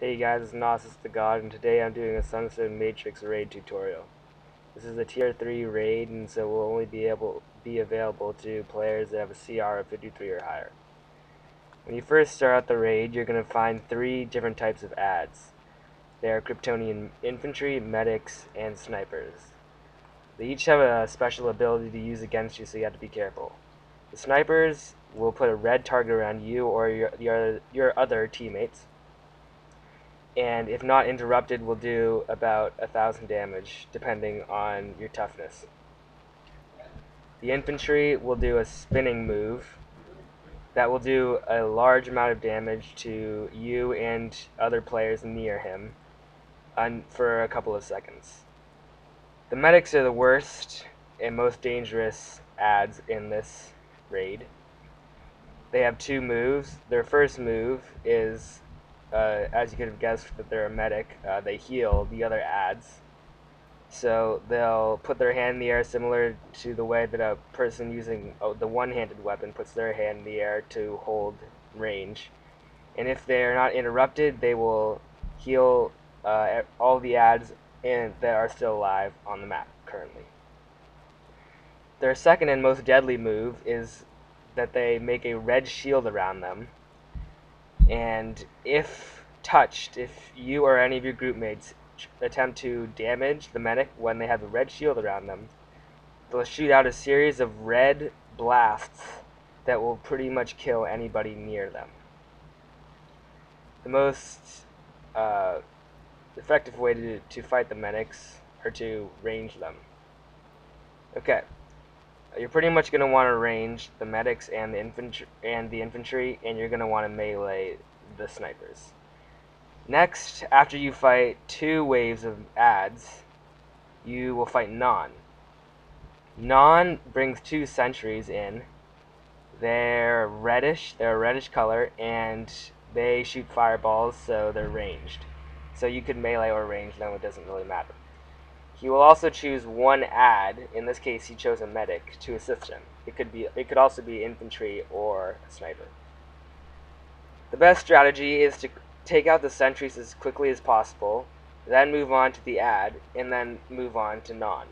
Hey guys, it's Gnosis the God, and today I'm doing a Sunstone Matrix raid tutorial. This is a tier 3 raid, and so will only be available to players that have a CR of 53 or higher. When you first start out the raid, you're going to find 3 different types of ads. They are Kryptonian infantry, medics, and snipers. They each have a special ability to use against you, so you have to be careful. The snipers will put a red target around you or your other teammates, and if not interrupted will do about 1,000 damage depending on your toughness. The infantry will do a spinning move that will do a large amount of damage to you and other players near him for a couple of seconds. The medics are the worst and most dangerous ads in this raid. They have 2 moves. Their first move is, as you could have guessed that they're a medic, they heal the other ads. So they'll put their hand in the air similar to the way that a person using the one-handed weapon puts their hand in the air to hold range. And if they're not interrupted, they will heal all the ads that are still alive on the map currently. Their second and most deadly move is that they make a red shield around them, and if touched, if you or any of your group mates attempt to damage the medic when they have the red shield around them, they'll shoot out a series of red blasts that will pretty much kill anybody near them. The most effective way to fight the medics are to range them. Okay. You're pretty much going to want to range the medics and the infantry, and you're going to want to melee the snipers. Next, after you fight 2 waves of ads, you will fight Non. Non brings 2 sentries in. They're a reddish color, and they shoot fireballs, so they're ranged. So you could melee or range them, it doesn't really matter. He will also choose 1 ad. In this case, he chose a medic to assist him. It could also be infantry or a sniper. The best strategy is to take out the sentries as quickly as possible, then move on to the ad, and then move on to Non.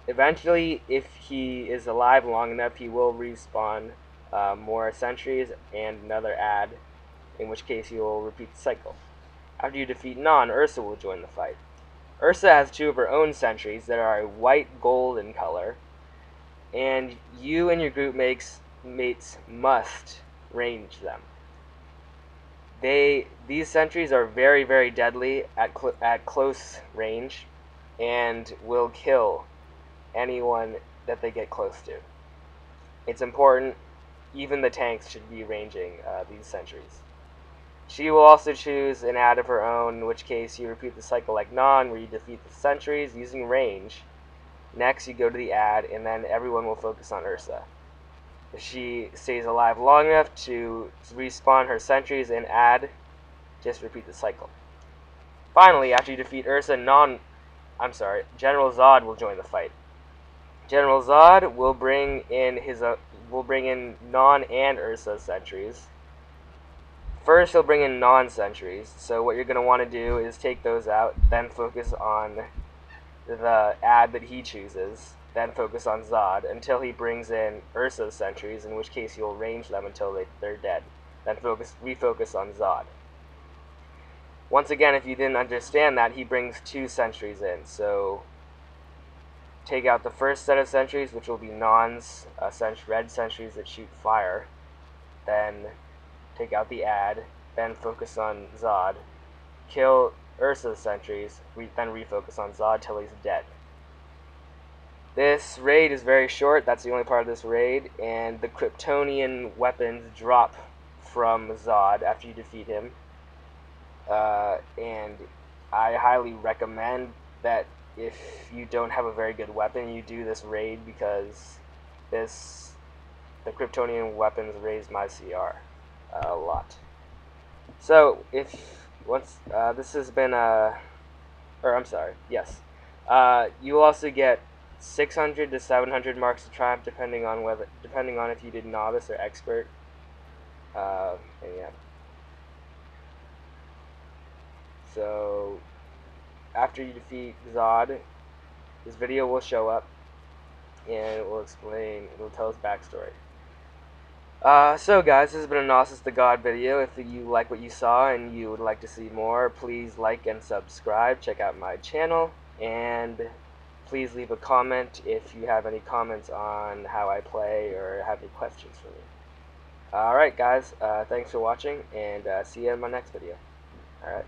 Eventually, if he is alive long enough, he will respawn more sentries and another ad, in which case he will repeat the cycle. After you defeat Non, Ursa will join the fight. Ursa has 2 of her own sentries that are a white gold in color, and you and your group mates must range them. These sentries are very, very deadly at close range, and will kill anyone that they get close to. It's important. Even the tanks should be ranging these sentries. She will also choose an ad of her own, in which case you repeat the cycle like Non, where you defeat the sentries using range. Next, you go to the ad, and then everyone will focus on Ursa. If she stays alive long enough to respawn her sentries and ad, just repeat the cycle. Finally, after you defeat Ursa, General Zod will join the fight. General Zod will bring in Non and Ursa sentries. First, he'll bring in non-sentries, so what you're going to want to do is take those out, then focus on the ad that he chooses, then focus on Zod, until he brings in Ursa's sentries, in which case you'll range them until they're dead, then refocus on Zod. Once again, if you didn't understand that, he brings 2 sentries in, so take out the first set of sentries, which will be Non's red sentries that shoot fire, then take out the ad, then focus on Zod, kill Ursa's sentries, then refocus on Zod till he's dead. This raid is very short, that's the only part of this raid, and the Kryptonian weapons drop from Zod after you defeat him. And I highly recommend that if you don't have a very good weapon, you do this raid, because the Kryptonian weapons raise my CR a lot. So this has been you will also get 600 to 700 marks of triumph depending on if you did novice or expert. And yeah. So after you defeat Zod, this video will show up and it will tell his backstory. So guys, this has been a Gnosis the God video. If you like what you saw and you would like to see more, please like and subscribe. Check out my channel, and please leave a comment if you have any comments on how I play or have any questions for me. Alright guys, thanks for watching, and see you in my next video. Alright.